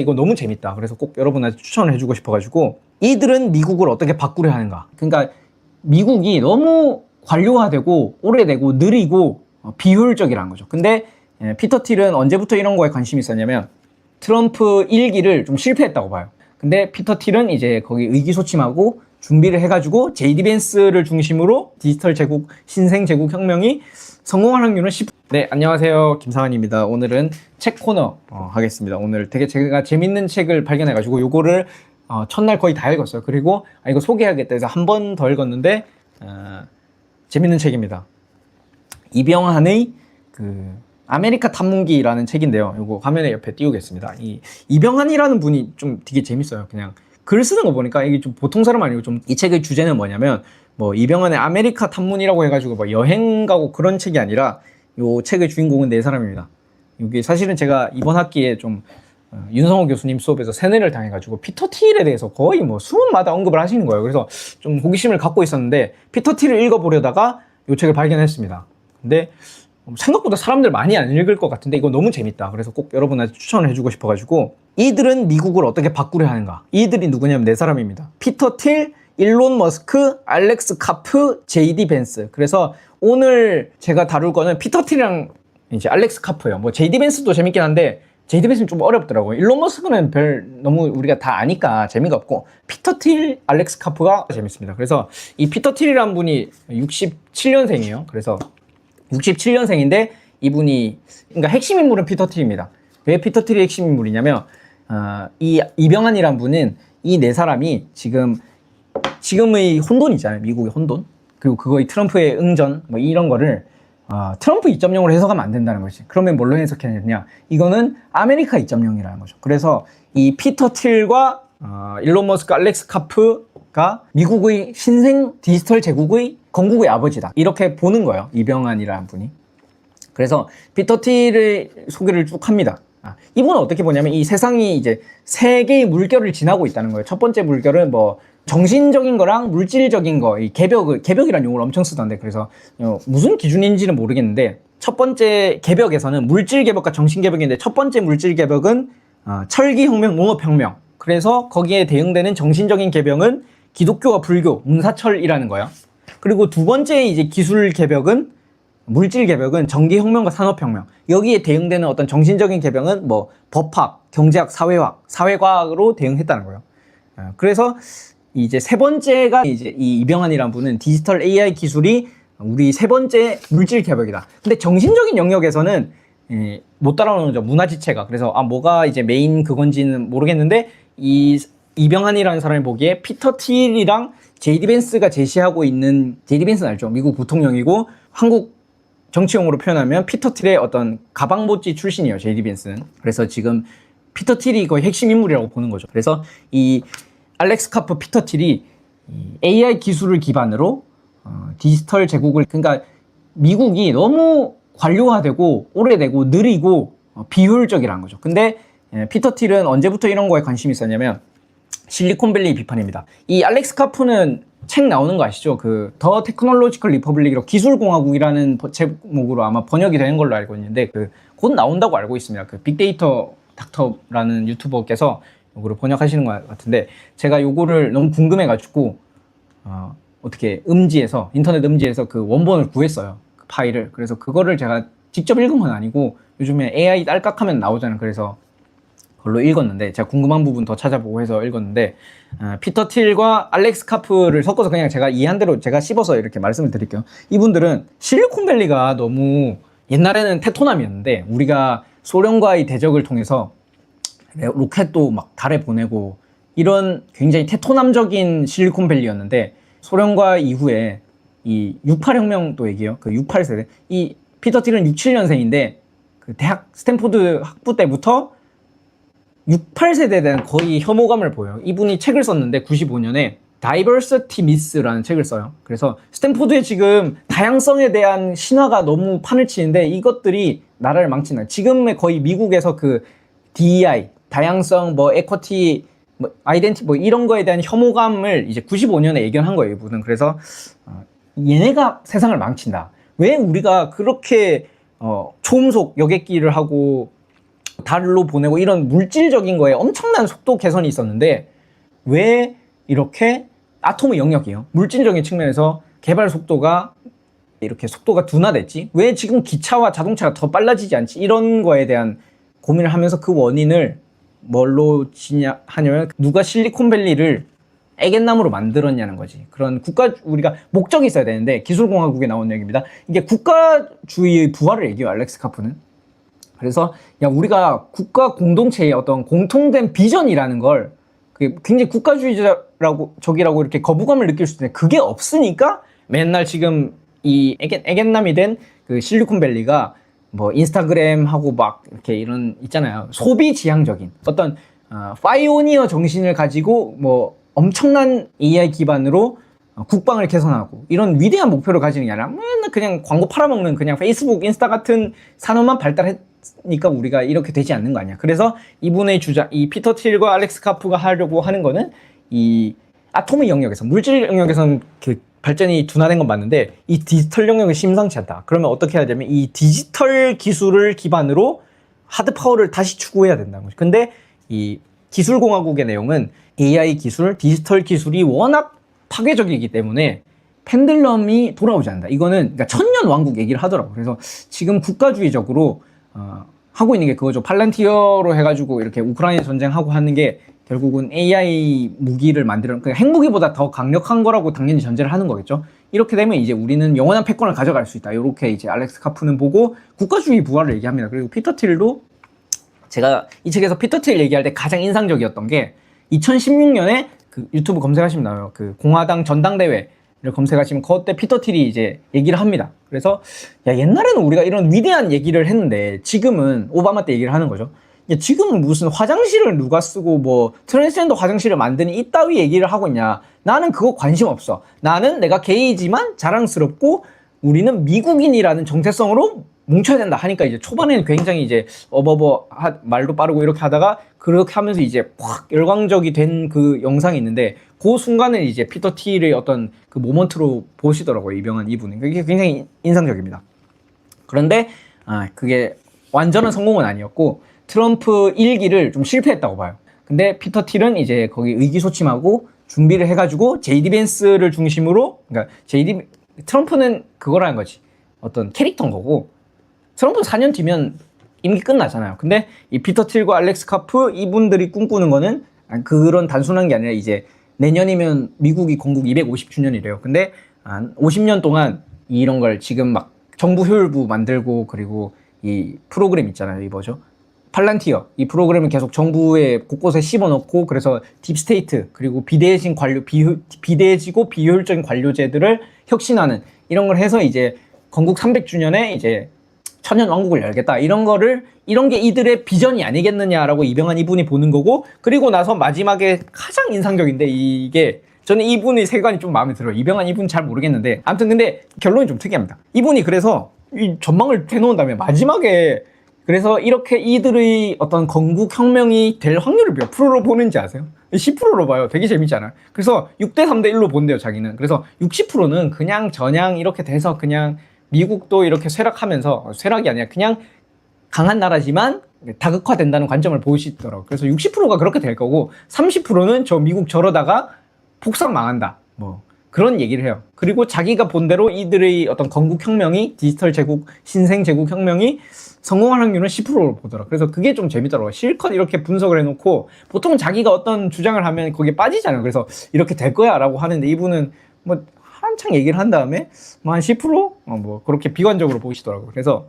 이거 너무 재밌다. 그래서 꼭 여러분한테 추천을 해주고 싶어가지고, 이들은 미국을 어떻게 바꾸려 하는가. 그러니까 미국이 너무 관료화되고 오래되고 느리고 비효율적이라는 거죠. 근데 피터 틸은 언제부터 이런 거에 관심이 있었냐면 트럼프 1기를 좀 실패했다고 봐요. 근데 피터 틸은 이제 거기 의기소침하고 준비를 해가지고 JD 벤스를 중심으로 디지털 제국, 신생 제국 혁명이 성공할 확률은 10%. 네, 안녕하세요. 김상환입니다. 오늘은 책 코너 하겠습니다. 오늘 되게 제가 재밌는 책을 발견해가지고 요거를 첫날 거의 다 읽었어요. 그리고 이거 소개하겠다 해서 한 번 더 읽었는데 재밌는 책입니다. 이병한의 아메리카 탐문기라는 책인데요. 이거 화면에 옆에 띄우겠습니다. 이병한이라는 분이 좀 되게 재밌어요. 그냥 글 쓰는 거 보니까 이게 좀 보통 사람 아니고 좀 이 책의 주제는 뭐냐면 뭐 이병한의 아메리카 탐문이라고 해가지고 뭐 여행 가고 그런 책이 아니라 요 책의 주인공은 네 사람입니다. 이게 사실은 제가 이번 학기에 좀 윤성호 교수님 수업에서 세뇌를 당해가지고 피터 틸에 대해서 거의 뭐 수업마다 언급을 하시는 거예요. 그래서 좀 호기심을 갖고 있었는데 피터 틸을 읽어보려다가 이 책을 발견했습니다. 근데 생각보다 사람들 많이 안 읽을 것 같은데 이거 너무 재밌다. 그래서 꼭 여러분한테 추천을 해주고 싶어가지고, 이들은 미국을 어떻게 바꾸려 하는가. 이들이 누구냐면 네 사람입니다. 피터 틸, 일론 머스크, 알렉스 카프, JD 벤스. 그래서 오늘 제가 다룰 거는 피터 틸이랑 이제 알렉스 카프예요. 뭐 JD 벤스도 재밌긴 한데 JD 벤스는 좀 어렵더라고요. 일론 머스크는 너무 우리가 다 아니까 재미가 없고, 피터 틸, 알렉스 카프가 재밌습니다. 그래서 이 피터 틸이라는 분이 67년생이에요. 그래서 67년생인데 이분이, 그러니까 핵심 인물은 피터 틸입니다. 왜 피터 틸이 핵심 인물이냐면 이 이병한이란 분은 이 네 사람이 지금의 혼돈 있잖아요. 미국의 혼돈. 그리고 그거의 트럼프의 응전 뭐 이런 거를 트럼프 2.0으로 해석하면 안 된다는 거지. 그러면 뭘로 해석해야 되냐? 이거는 아메리카 2.0이라는 거죠. 그래서 이 피터 틸과 일론 머스크, 알렉스 카프가 미국의 신생 디지털 제국의 건국의 아버지다. 이렇게 보는 거예요. 이병한이라는 분이. 그래서 피터 틸의 소개를 쭉 합니다. 이분은 어떻게 보냐면 이 세상이 이제 세 개의 물결을 지나고 있다는 거예요. 첫 번째 물결은 뭐 정신적인 거랑 물질적인 거, 이 개벽이라는 용어를 엄청 쓰던데, 그래서 무슨 기준인지는 모르겠는데, 첫 번째 개벽에서는 물질 개벽과 정신 개벽인데, 첫 번째 물질 개벽은 철기 혁명, 농업 혁명. 그래서 거기에 대응되는 정신적인 개벽은 기독교와 불교, 문사철이라는 거예요. 그리고 두 번째 이제 기술 개벽은, 물질 개벽은 전기 혁명과 산업 혁명. 여기에 대응되는 어떤 정신적인 개벽은 뭐 법학, 경제학, 사회학, 사회과학으로 대응했다는 거예요. 그래서 이제 세 번째가 이제 이 이병한이라는 분은 디지털 AI 기술이 우리 세 번째 물질 개벽이다. 근데 정신적인 영역에서는 못 따라오는 거죠. 문화 지체가. 그래서 뭐가 이제 메인 그건지는 모르겠는데, 이 이병한이라는 사람이 보기에 피터 틸이랑 JD 벤스가 제시하고 있는, JD 벤스는 알죠? 미국 부통령이고 한국 정치용어로 표현하면 피터 틸의 어떤 가방모찌 출신이에요. JD 벤스는. 그래서 지금 피터 틸이 거의 핵심 인물이라고 보는 거죠. 그래서 이 알렉스 카프, 피터 틸이 AI 기술을 기반으로 디지털 제국을, 그러니까 미국이 너무 관료화되고 오래되고 느리고 비효율적이라는 거죠. 근데 피터 틸은 언제부터 이런 거에 관심이 있었냐면 실리콘밸리 비판입니다. 이 알렉스 카프는 책 나오는 거 아시죠? 더 테크놀로지컬 리퍼블릭으로 기술공화국이라는 제목으로 아마 번역이 되는 걸로 알고 있는데 곧 나온다고 알고 있습니다. 빅데이터 닥터라는 유튜버께서 요거를 번역하시는 것 같은데, 제가 요거를 너무 궁금해가지고 어떻게 인터넷 음지에서 그 원본을 구했어요. 그 파일을. 그래서 그거를 제가 직접 읽은 건 아니고 요즘에 AI 딸깍하면 나오잖아요. 그래서 그걸로 읽었는데, 제가 궁금한 부분 더 찾아보고 해서 읽었는데, 피터 틸과 알렉스 카프를 섞어서 그냥 제가 이해한 대로 제가 씹어서 이렇게 말씀을 드릴게요. 이분들은 실리콘밸리가 너무 옛날에는 테토남이었는데, 우리가 소련과의 대적을 통해서 로켓도 막 달에 보내고 이런 굉장히 테토남적인 실리콘밸리였는데, 소련과 이후에 이 68혁명도 얘기해요. 68세대. 이 피터 틸은 67년생인데 대학 스탠포드 학부 때부터 68세대에 대한 거의 혐오감을 보여요. 이분이 책을 썼는데 95년에 Diversity Myths라는 책을 써요. 그래서 스탠포드에 지금 다양성에 대한 신화가 너무 판을 치는데 이것들이 나라를 망친다. 지금의 거의 미국에서 DEI, 다양성, 에쿼티, 아이덴티 이런 거에 대한 혐오감을 이제 95년에 예견한 거예요, 이분은. 그래서 얘네가 세상을 망친다. 왜 우리가 그렇게 초음속 여객기를 하고 달로 보내고 이런 물질적인 거에 엄청난 속도 개선이 있었는데 왜 이렇게 아톰의 영역이에요. 물질적인 측면에서 개발 속도가 이렇게 속도가 둔화됐지? 왜 지금 기차와 자동차가 더 빨라지지 않지? 이런 거에 대한 고민을 하면서 그 원인을 뭘로 하냐면 누가 실리콘밸리를 애견나무로 만들었냐는 거지. 그런 우리가 목적이 있어야 되는데 기술공화국에 나온 얘기입니다. 이게 국가주의의 부활을 얘기해요, 알렉스 카프는. 그래서 야 우리가 국가 공동체의 어떤 공통된 비전이라는 걸 굉장히 국가주의자라고 적이라고 이렇게 거부감을 느낄 수 있는데 그게 없으니까 맨날 지금 이 애견남이 된 그 실리콘밸리가 뭐 인스타그램하고 막 이렇게 이런 있잖아요. 소비 지향적인 어떤 파이오니어 정신을 가지고 뭐 엄청난 AI 기반으로 국방을 개선하고 이런 위대한 목표를 가지는 게 아니라 맨날 그냥 광고 팔아먹는 그냥 페이스북, 인스타 같은 산업만 발달했으니까 우리가 이렇게 되지 않는 거 아니야. 그래서 이분의 주장, 이 피터 틸과 알렉스 카프가 하려고 하는 거는 이 아톰의 영역에서, 물질 영역에서는 그 발전이 둔화된 건 맞는데 이 디지털 영역은 심상치 않다. 그러면 어떻게 해야 되냐면 이 디지털 기술을 기반으로 하드 파워를 다시 추구해야 된다는 거죠. 근데 이 기술공화국의 내용은 AI 기술, 디지털 기술이 워낙 파괴적이기 때문에 펜들럼이 돌아오지 않는다. 이거는 그러니까 천년 왕국 얘기를 하더라고요. 그래서 지금 국가주의적으로 하고 있는 게 그거죠. 팔란티어로 해가지고 이렇게 우크라이나 전쟁하고 하는 게 결국은 AI 무기를 만드는, 그러니까 핵무기보다 더 강력한 거라고 당연히 전제를 하는 거겠죠. 이렇게 되면 이제 우리는 영원한 패권을 가져갈 수 있다. 이렇게 이제 알렉스 카프는 보고 국가주의 부활을 얘기합니다. 그리고 피터 틸도 제가 이 책에서 피터 틸 얘기할 때 가장 인상적이었던 게 2016년에 그 유튜브 검색하시면 나와요. 그 공화당 전당대회를 검색하시면 그때 피터 틸이 이제 얘기를 합니다. 그래서 야 옛날에는 우리가 이런 위대한 얘기를 했는데 지금은 오바마 때 얘기를 하는 거죠. 지금은 무슨 화장실을 누가 쓰고 뭐 트랜스젠더 화장실을 만드니 이따위 얘기를 하고 있냐. 나는 그거 관심 없어. 나는 내가 게이지만 자랑스럽고 우리는 미국인이라는 정체성으로 뭉쳐야 된다 하니까 이제 초반에는 굉장히 이제 말도 빠르고 이렇게 하다가 그렇게 하면서 이제 확 열광적이 된 그 영상이 있는데 그 순간은 이제 피터 틸의 어떤 그 모먼트로 보시더라고요. 이병헌 이분은. 그게 굉장히 인상적입니다. 그런데 그게 완전한 성공은 아니었고 트럼프 1기를 좀 실패했다고 봐요. 근데 피터 틸은 이제 거기 의기소침하고 준비를 해가지고 제이디 벤스를 중심으로, 그러니까 트럼프는 그거라는 거지. 어떤 캐릭터인 거고, 트럼프 4년 뒤면 임기 끝나잖아요. 근데 이 피터 틸과 알렉스 카프 이분들이 꿈꾸는 거는 그런 단순한 게 아니라 이제 내년이면 미국이 건국 250주년이래요. 근데 한 50년 동안 이런 걸 지금 막 정부 효율부 만들고 그리고 이 프로그램 있잖아요. 이 뭐죠? 팔란티어. 이 프로그램을 계속 정부의 곳곳에 씹어넣고 그래서 딥스테이트 그리고 비대해지고 비효율적인 관료제들을 혁신하는 이런 걸 해서 이제 건국 300주년에 이제 천년 왕국을 열겠다. 이런 게 이들의 비전이 아니겠느냐라고 이병헌 이분이 보는 거고, 그리고 나서 마지막에 가장 인상적인데 이게 저는 이분의 세관이 좀 마음에 들어요. 이병헌 이분 잘 모르겠는데 아무튼 근데 결론이 좀 특이합니다. 이분이 그래서 이 전망을 해놓은 다음에 마지막에 그래서 이렇게 이들의 어떤 건국혁명이 될 확률을 몇 프로로 보는지 아세요? 10%로 봐요. 되게 재밌잖아요. 그래서 6대 3대 1로 본대요, 자기는. 그래서 60%는 그냥 전향 이렇게 돼서 그냥 미국도 이렇게 쇠락하면서, 쇠락이 아니라 그냥 강한 나라지만 다극화된다는 관점을 보시더라고요. 그래서 60%가 그렇게 될 거고 30%는 저 미국 저러다가 폭삭 망한다. 뭐 그런 얘기를 해요. 그리고 자기가 본 대로 이들의 어떤 건국혁명이, 디지털 제국, 신생 제국혁명이 성공할 확률은 10%로 보더라. 그래서 그게 좀 재밌더라고요. 실컷 이렇게 분석을 해놓고 보통은 자기가 어떤 주장을 하면 거기에 빠지잖아요. 그래서 이렇게 될 거야 라고 하는데 이분은 뭐 한창 얘기를 한 다음에 뭐 한 10%? 뭐 그렇게 비관적으로 보시더라고요. 그래서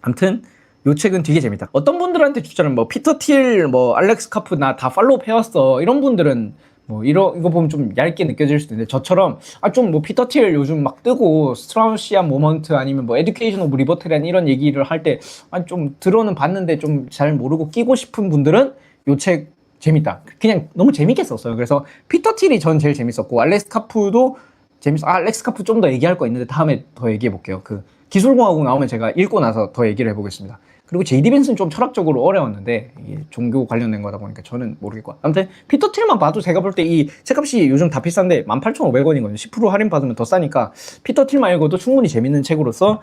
아무튼 요 책은 되게 재밌다. 어떤 분들한테 추천은 뭐 피터 틸, 뭐 알렉스 카프 나 다 팔로우 해왔어 이런 분들은 뭐 이거 보면 좀 얇게 느껴질 수도 있는데 저처럼 좀 뭐 피터 틸 요즘 막 뜨고 스트라우시안 모먼트 아니면 뭐 에듀케이션 오브 리버테리안 이런 얘기를 할 때 좀 들어는 봤는데 좀 잘 모르고 끼고 싶은 분들은 요 책 재밌다. 그냥 너무 재밌게 썼어요. 그래서 피터 틸이 전 제일 재밌었고 알렉스 카프도 재밌어. 알렉스 카프 좀 더 얘기할 거 있는데 다음에 더 얘기해 볼게요. 그 기술공화국 나오면 제가 읽고 나서 더 얘기를 해보겠습니다. 그리고 제이디 벤스는 좀 철학적으로 어려웠는데 이게 종교 관련된 거다 보니까 저는 모르겠고 아무튼 피터 틸만 봐도 제가 볼 때 이 책값이 요즘 다 비싼데 18,500원이거든요. 10% 할인 받으면 더 싸니까 피터 틸만 읽어도 충분히 재밌는 책으로서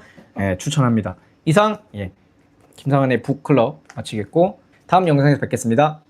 추천합니다. 이상 김상한의 북클럽 마치겠고 다음 영상에서 뵙겠습니다.